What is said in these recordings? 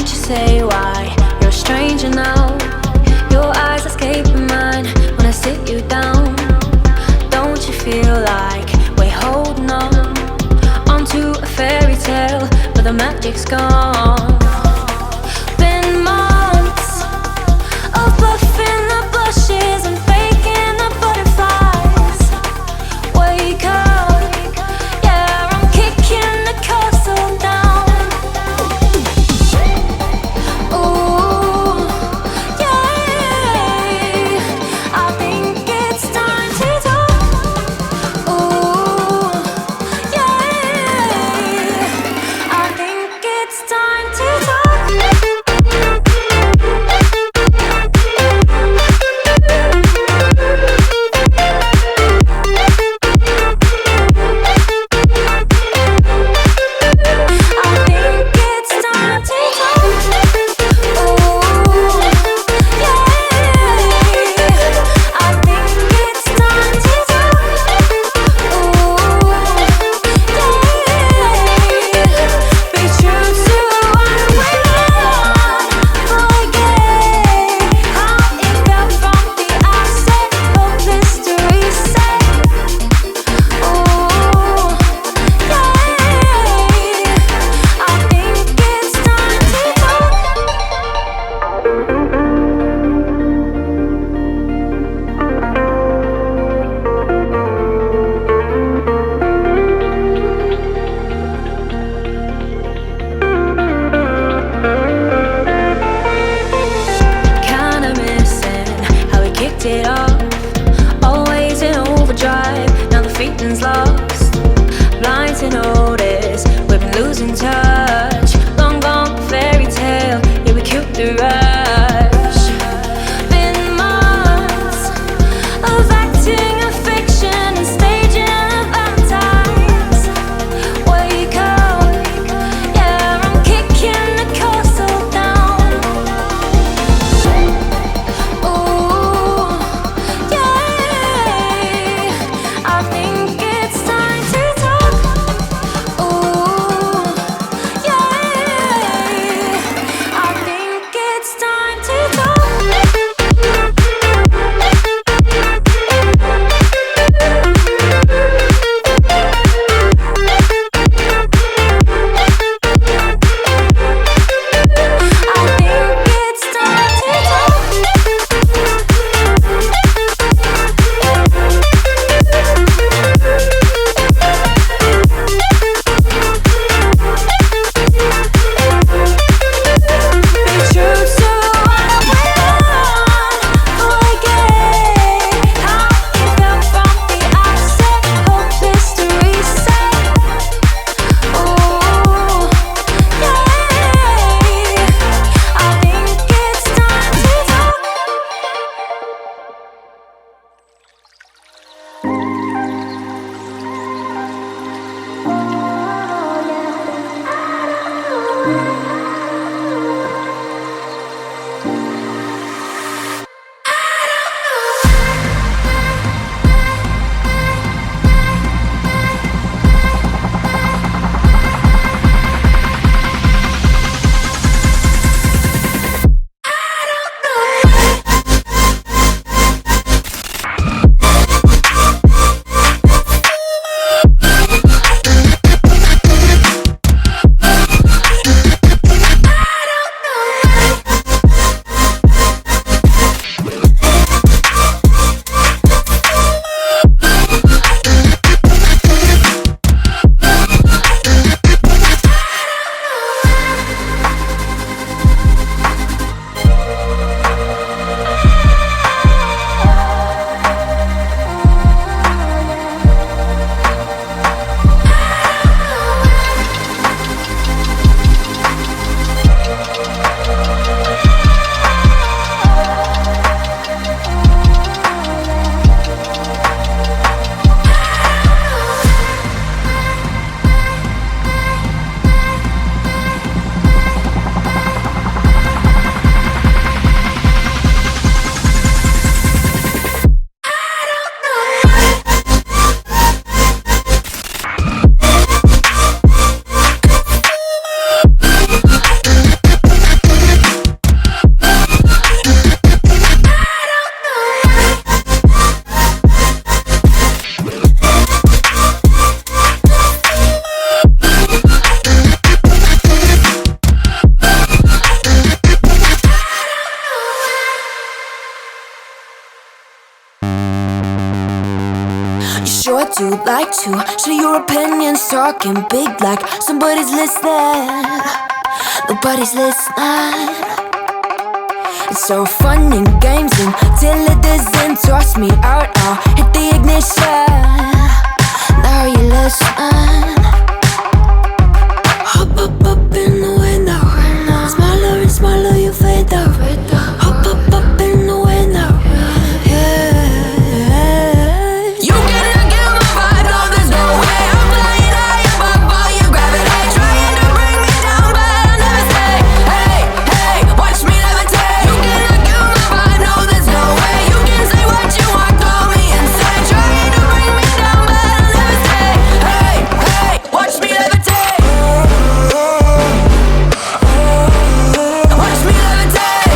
you say why you're a stranger now? Your eyes escaping mine when I sit you down. Don't you feel like we're holding on onto a fairy tale, but the magic's gone? Been months of bluffing the blushes and faking the butterflies. Wake up, yeah, I'm kicking the castle down. Ooh, yeah, I think it's time to talk. Ooh, yeah, I think it's time to like to share your opinions, talking big like somebody's listening. Nobody's listening. It's so fun and games until it doesn't. Toss me out, I'll hit the ignition. Now you listen. Hop up in the window. Smaller and smaller you fade out. Hop up in the window. Yeah. You cannot get my vibe, no there's no way. I'm flying high above all your gravity, trying to bring me down, but I'll never stay. Hey, hey, watch me levitate. You cannot get my vibe, no there's no way. You can say what you want, call me insane, trying to bring me down, but I'll never stay. Hey, hey, watch me levitate. Watch me levitate.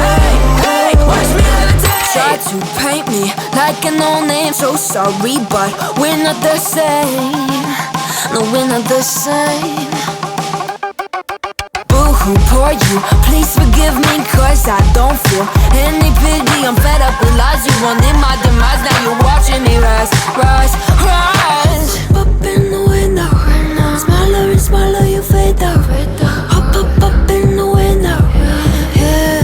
Hey, hey, watch me levitate. Try to paint me like a no-name, so sorry, but we're not the same. No, we're not the same. Boo-hoo, poor you, please forgive me, cause I don't feel any pity. I'm fed up with lies, you wanted my demise. Now you're watching me rise, rise, rise. Up in the window. Smaller and smaller you fade out. Hop up in the window. Yeah.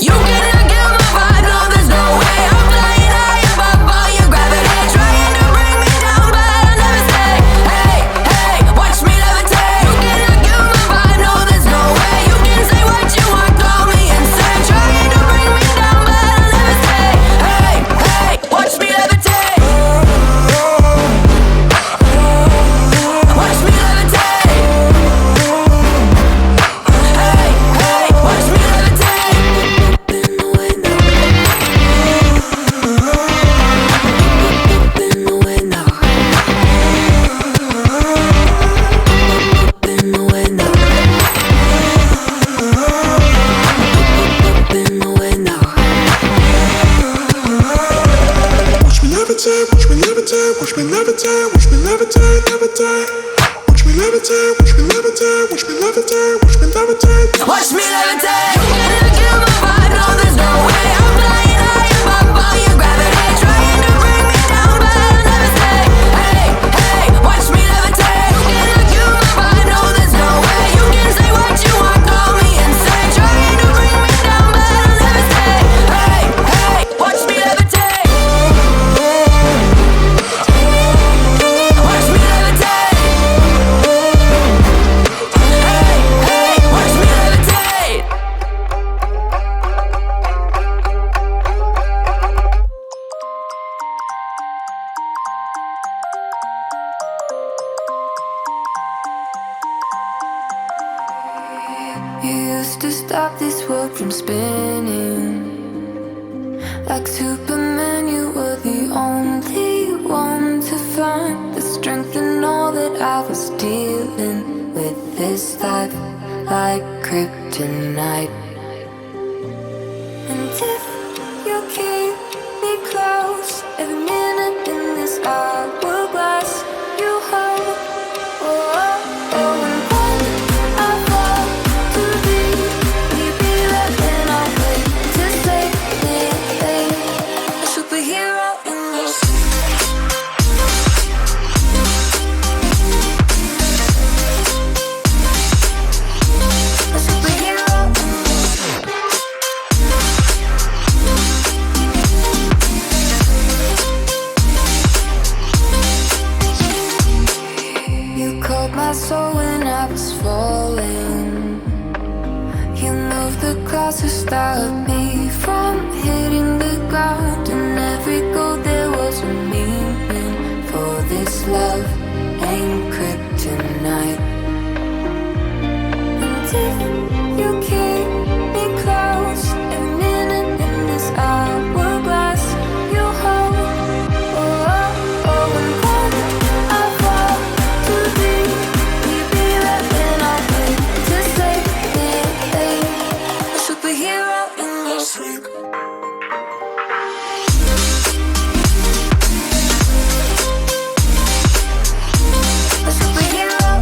You cannot get my vibe, no there's no way. I'm flying high above all your gravity, trying to bring me down, but I'll never stay. Hey, hey, watch me levitate. You cannot get my vibe, no there's no way. You can say what you want, call me insane, trying to bring me down, but I'll never stay. Hey, hey, watch me levitate. Watch me levitate. Hey, hey, watch me levitate. Up in the window. Up in the window. Up in the window. Up in the window. Watch me levitate, watch me levitate, watch me levitate, watch me levitate, levitate. Watch me levitate, watch me levitate, watch me levitate, watch me levitate. Watch me levitate. You cannot kill my vibe, no there's no way. I'm flying high above all your gravity, trying to bring me down, but I'll never stay. Hey, hey, watch me levitate. You cannot kill my vibe, no there's no way. You can say what you want, call me insane, trying to bring me down, but I'll never stay. Hey, hey, watch me levitate. Watch me levitate. Hey, hey, watch me levitate. You used to stop this world from spinning. Like Superman, you were the only one to find the strength in all that I was dealing with. This life like kryptonite. And if you keep me close, every minute in this hourglass you hold. Oh, oh, oh, and when I fall too deep, will you be there when I wait to save me? A superhero in your sleep. A superhero in your sleep. You called my soul when I was falling. You moved the clouds to stop me from hitting the ground. And every goal there was a meaning. For this love ain't kryptonite. And if you keep me close, every minute in this hourglass you hold. Oh, oh, oh, and when I fall too deep, will you be there when I wait to save me? A superhero in your sleep. A superhero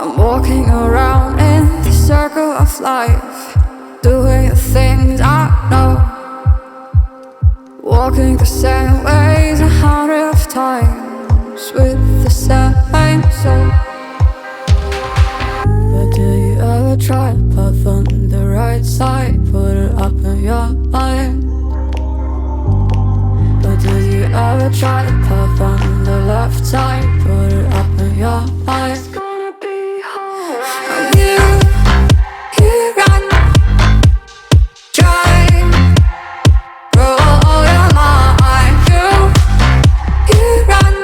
I'm walking around in the circle of life, doing the things I know, walking the same ways 100 times with the same soul. But do you ever try to path on the right side, put it up in your mind? But do you ever try to path on the left side, put it up in your mind? It's gonna be alright. You run, try, roll your mind. You run,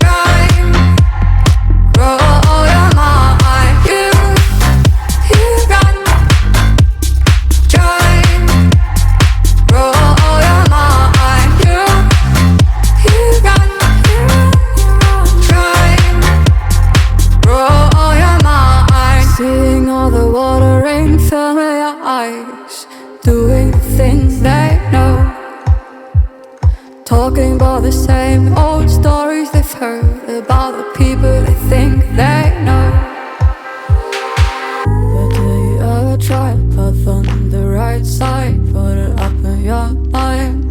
try, roll your mind. You run, try, roll your mind. You run, try, roll your mind. Seeing all the water in familiar eyes, doing the things they know, talking about the same old stories they've heard about the people they think they know. But do you ever try to path on the right side, put it up in your mind?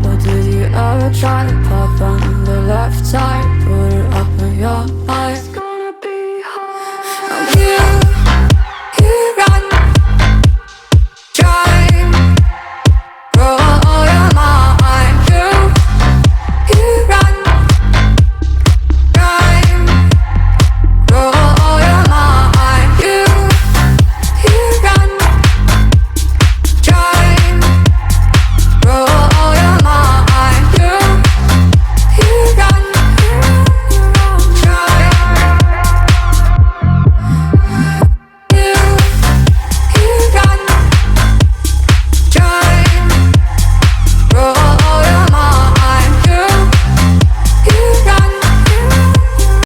But do you ever try to path on the left side, put it up in your mind?